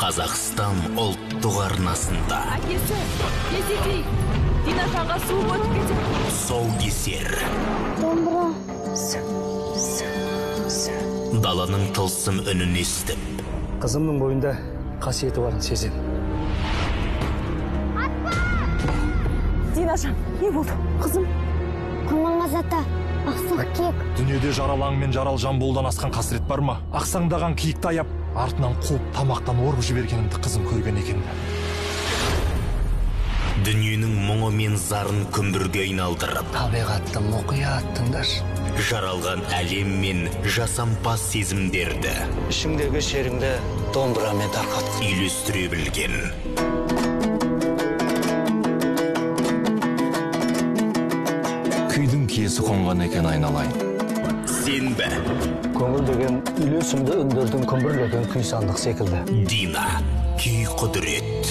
Қазақстан ұлттық арнасында. Әкесі, есетей, Динашанға су өтіп кетеді. Тұсаукесер. Домбыра. Даланың тылсым үнін естіп. Қызымның бойында қасиеті барын сезем. Динашан, не болды? Қызым? Құрманғаз ата, ақсақ киік. Дүниеде жаралаң мен жарал жамболдан асқан қасірет бар ма? Ақсаңдаған киікті аяп, артынан қуып тамақтан орып жібергенімді қызым көрген екен. Дүниенің мұңы мен зарын күмбірге айналдырып, Табиғатты мұқият тыңдаш. жаралған әлем мен жасампаз сезімдерді Ішіңдегі шеріңді домбырамен тарқат. үйлестіре білген. Күйдің киесі қонған екен айналайын. Сенбі, Көңіл деген үйлесімді үндердің күмбірлеген күй сандық секілді. Дина, күй құдірет.